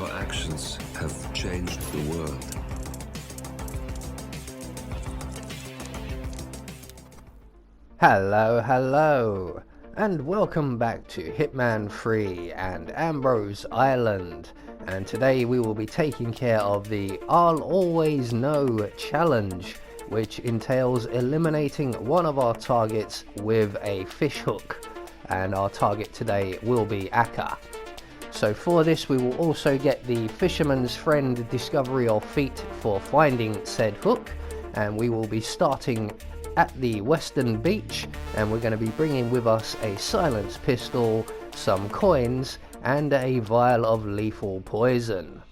Your actions have changed the world. Hello, and welcome back to Hitman 3 and Ambrose Island. And today we will be taking care of the I'll Always Know challenge, which entails eliminating one of our targets with a fishhook. And our target today will be Akka. So for this we will also get the Fisherman's Friend discovery or feat for finding said hook, and we will be starting at the western beach, and we're going to be bringing with us a silenced pistol, some coins, and a vial of lethal poison.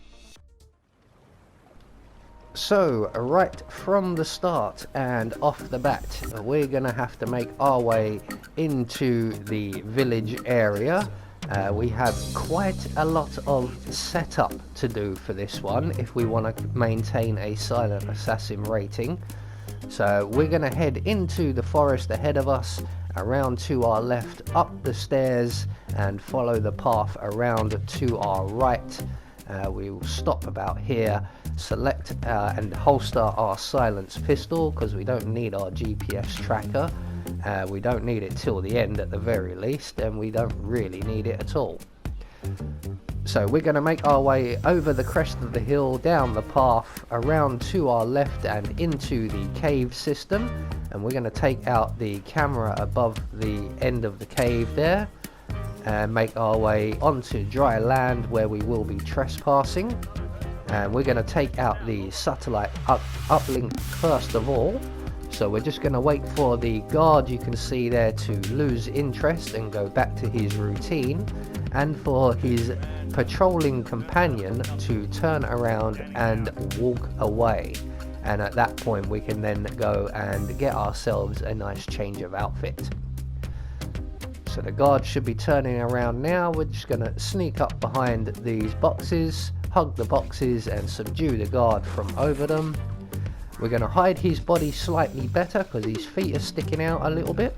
So right from the start and off the bat, we're going to have to make our way into the village area. We have quite a lot of setup to do for this one if we want to maintain a silent assassin rating. So we're going to head into the forest ahead of us, around to our left, up the stairs, and follow the path around to our right. We will stop about here, select and holster our silenced pistol because we don't need our GPS tracker. We don't need it till the end at the very least, and we don't really need it at all. So we're going to make our way over the crest of the hill, down the path, around to our left and into the cave system, and we're going to take out the camera above the end of the cave there and make our way onto dry land where we will be trespassing. And we're going to take out the satellite uplink first of all. So we're just going to wait for the guard you can see there to lose interest and go back to his routine, and for his patrolling companion to turn around and walk away. And at that point we can then go and get ourselves a nice change of outfit. So the guard should be turning around now. We're just going to sneak up behind these boxes, hug the boxes and subdue the guard from over them. We're going to hide his body slightly better because his feet are sticking out a little bit.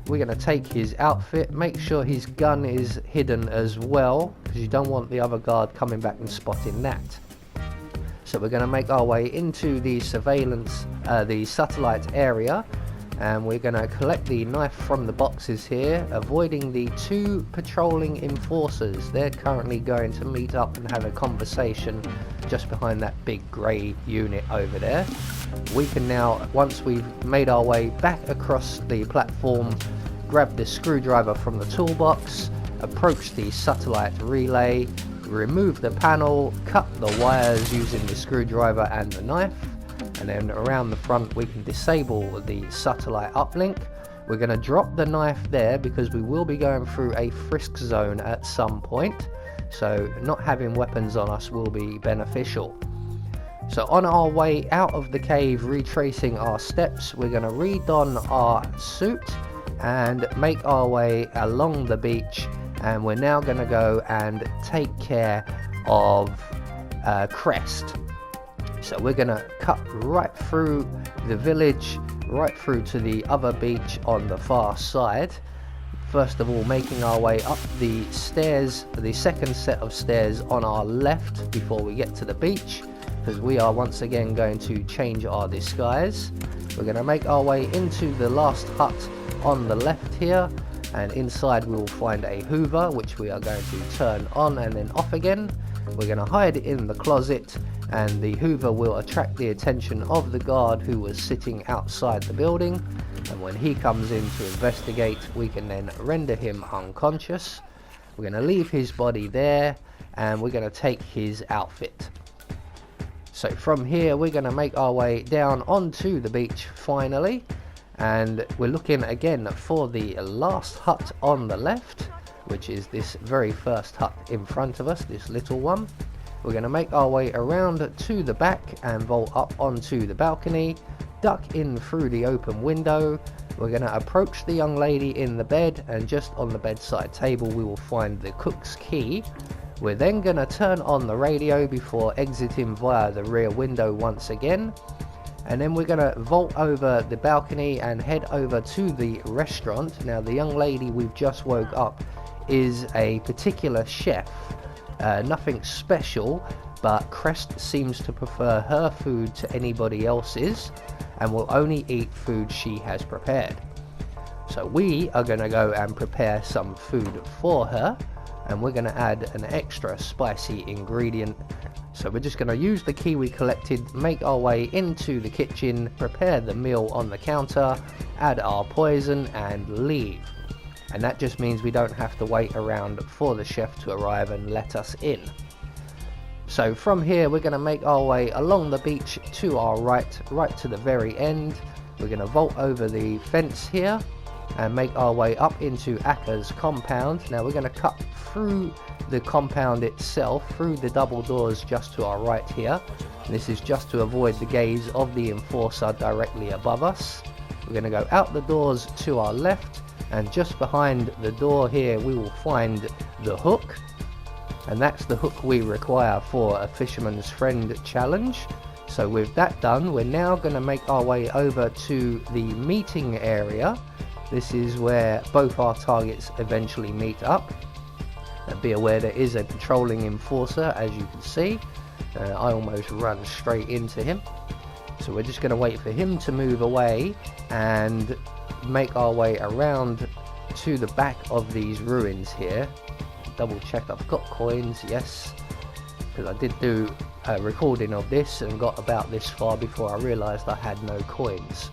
We're going to take his outfit, make sure his gun is hidden as well, because you don't want the other guard coming back and spotting that. So we're going to make our way into the surveillance, the satellite area, and we're going to collect the knife from the boxes here, avoiding the two patrolling enforcers. They're currently going to meet up and have a conversation just behind that big grey unit over there. We can now, once we've made our way back across the platform, grab the screwdriver from the toolbox, approach the satellite relay, remove the panel, cut the wires using the screwdriver and the knife, and then around the front we can disable the satellite uplink. We're going to drop the knife there because we will be going through a frisk zone at some point, so not having weapons on us will be beneficial. So on our way out of the cave, retracing our steps, we're going to re-don our suit and make our way along the beach, and we're now going to go and take care of Crest. So we're going to cut right through the village, right through to the other beach on the far side. First of all, making our way up the stairs, the second set of stairs on our left before we get to the beach, because we are once again going to change our disguise. We're going to make our way into the last hut on the left here, and inside we will find a hoover which we are going to turn on and then off again. We're going to hide it in the closet, and the hoover will attract the attention of the guard who was sitting outside the building, and when he comes in to investigate we can then render him unconscious. We're going to leave his body there, and we're going to take his outfit. So from here we're going to make our way down onto the beach finally, and we're looking again for the last hut on the left, which is this very first hut in front of us, this little one. We're going to make our way around to the back and vault up onto the balcony, duck in through the open window. We're going to approach the young lady in the bed, and just on the bedside table we will find the cook's key. We're then going to turn on the radio before exiting via the rear window once again, and then we're going to vault over the balcony and head over to the restaurant. Now the young lady we've just woke up is a particular chef Nothing special, but Crest seems to prefer her food to anybody else's and will only eat food she has prepared. So we are going to go and prepare some food for her, and we're going to add an extra spicy ingredient. So we're just going to use the key we collected, make our way into the kitchen, prepare the meal on the counter, add our poison and leave. And that just means we don't have to wait around for the chef to arrive and let us in. So from here we're going to make our way along the beach to our right to the very end. We're going to vault over the fence here and make our way up into Akka's compound. Now we're going to cut through the compound itself, through the double doors just to our right here. And this is just to avoid the gaze of the enforcer directly above us. We're going to go out the doors to our left, and just behind the door here we will find the hook. And that's the hook we require for a Fisherman's Friend challenge. So with that done, we're now going to make our way over to the meeting area. This is where both our targets eventually meet up. And be aware there is a patrolling enforcer, as you can see. I almost run straight into him. So we're just going to wait for him to move away and make our way around to the back of these ruins here. Double check I've got coins, yes, because I did do a recording of this and got about this far before I realised I had no coins.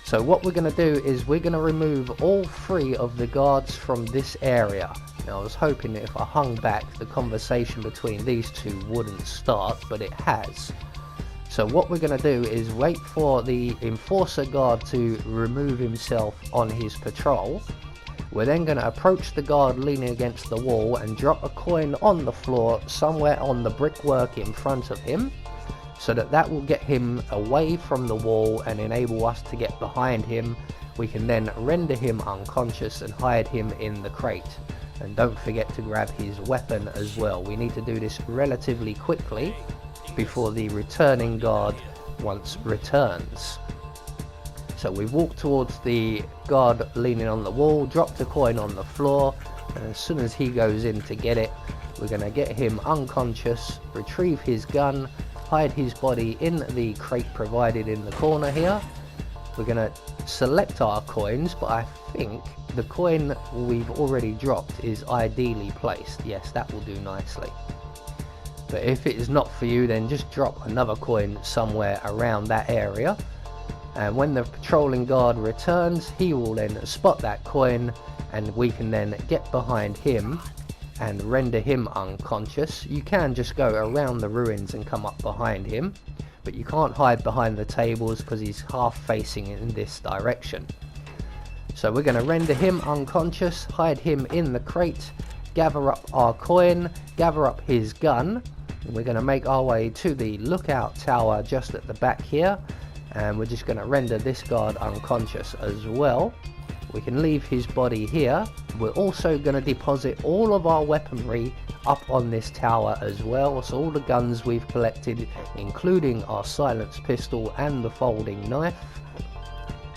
So what we're going to do is we're going to remove all 3 of the guards from this area. Now I was hoping that if I hung back the conversation between these 2 wouldn't start, but it has. So what we're going to do is wait for the enforcer guard to remove himself on his patrol. We're then going to approach the guard leaning against the wall and drop a coin on the floor somewhere on the brickwork in front of him, so that will get him away from the wall and enable us to get behind him. We can then render him unconscious and hide him in the crate. And don't forget to grab his weapon as well. We need to do this relatively quickly before the returning guard once returns. So we walk towards the guard leaning on the wall, drop the coin on the floor, and as soon as he goes in to get it, we're going to get him unconscious, retrieve his gun, hide his body in the crate provided in the corner here. We're going to select our coins, but I think the coin we've already dropped is ideally placed. Yes, that will do nicely. But if it is not for you, then just drop another coin somewhere around that area. And when the patrolling guard returns, he will then spot that coin, and we can then get behind him and render him unconscious. You can just go around the ruins and come up behind him, but you can't hide behind the tables because he's half facing in this direction. So we're going to render him unconscious, hide him in the crate, gather up our coin, gather up his gun, and we're going to make our way to the lookout tower just at the back here. And we're just going to render this guard unconscious as well. We can leave his body here. We're also going to deposit all of our weaponry up on this tower as well. So all the guns we've collected, including our silenced pistol and the folding knife.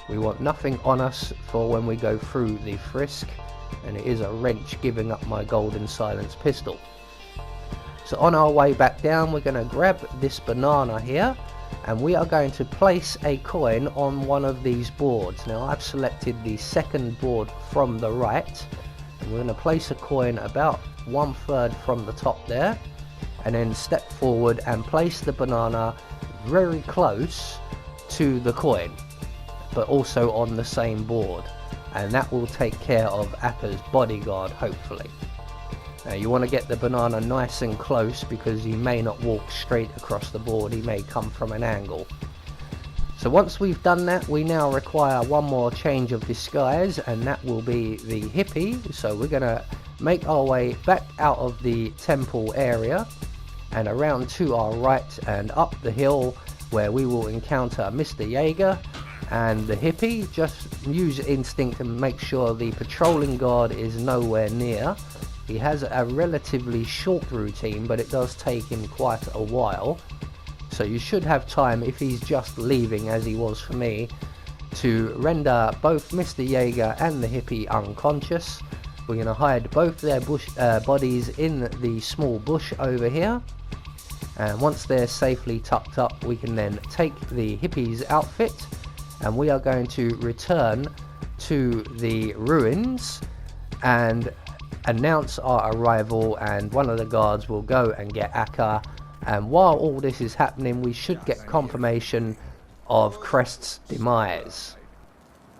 We want nothing on us for when we go through the frisk. And it is a wrench giving up my golden silenced pistol. So on our way back down, we're going to grab this banana here. And we are going to place a coin on one of these boards. Now I've selected the second board from the right, and we're going to place a coin about 1/3 from the top there, and then step forward and place the banana very close to the coin, but also on the same board, and that will take care of Akka's bodyguard, hopefully. Now you want to get the banana nice and close because he may not walk straight across the board, he may come from an angle. So once we've done that, we now require one more change of disguise, and that will be the hippie. So we're going to make our way back out of the temple area and around to our right and up the hill, where we will encounter Mr. Jaeger and the hippie. Just use instinct and make sure the patrolling guard is nowhere near. He has a relatively short routine, but it does take him quite a while. So you should have time, if he's just leaving as he was for me, to render both Mr. Jaeger and the hippie unconscious. We're going to hide both their bodies in the small bush over here. And once they're safely tucked up, we can then take the hippie's outfit and we are going to return to the ruins and announce our arrival, and one of the guards will go and get Akka. And while all this is happening, we should get confirmation of Crest's demise.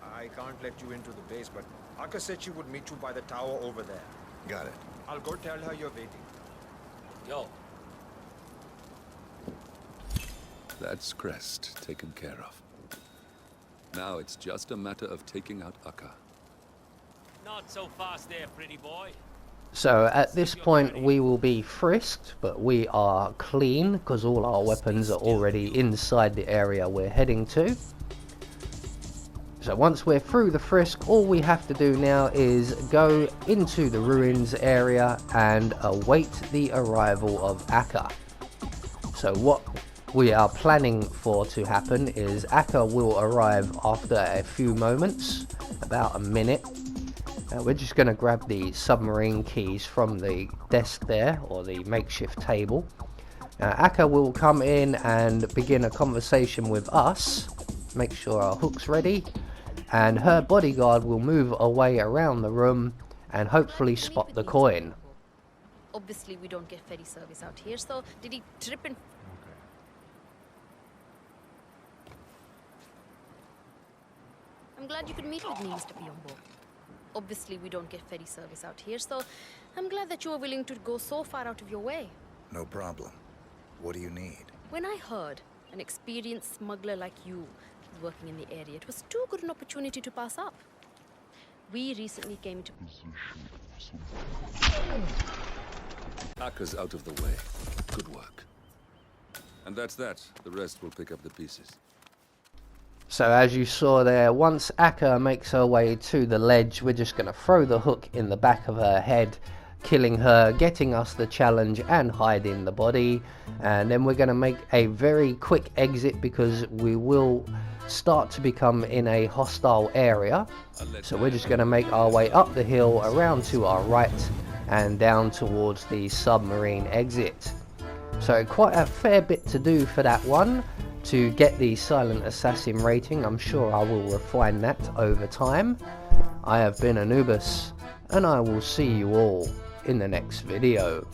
I can't let you into the base, but Akka said she would meet you by the tower over there. Got it. I'll go tell her you're waiting. Yo. That's Crest taken care of. Now it's just a matter of taking out Akka. Not so fast there, pretty boy. So at this point we will be frisked, but we are clean because all our weapons are already inside the area we're heading to. So once we're through the frisk, all we have to do now is go into the ruins area and await the arrival of Akka. So what we are planning for to happen is Akka will arrive after a few moments, about a minute. We're just going to grab the submarine keys from the desk there, or the makeshift table. Akka will come in and begin a conversation with us, make sure our hook's ready, and her bodyguard will move away around the room and hopefully spot the coin. Obviously we don't get ferry service out here, so did he trip and... I'm glad you could meet with me, Mr. Piombo. Obviously we don't get ferry service out here, so I'm glad that you are willing to go so far out of your way. No problem. What do you need? When I heard an experienced smuggler like you is working in the area, it was too good an opportunity to pass up. We recently came to... Akka's out of the way. Good work. And that's that. The rest will pick up the pieces. So as you saw there, once Akka makes her way to the ledge, we're just going to throw the hook in the back of her head, killing her, getting us the challenge and hiding the body. And then we're going to make a very quick exit because we will start to become in a hostile area. So we're just going to make our way up the hill, around to our right and down towards the submarine exit. So quite a fair bit to do for that one. To get the Silent Assassin rating, I'm sure I will refine that over time. I have been Anubis, and I will see you all in the next video.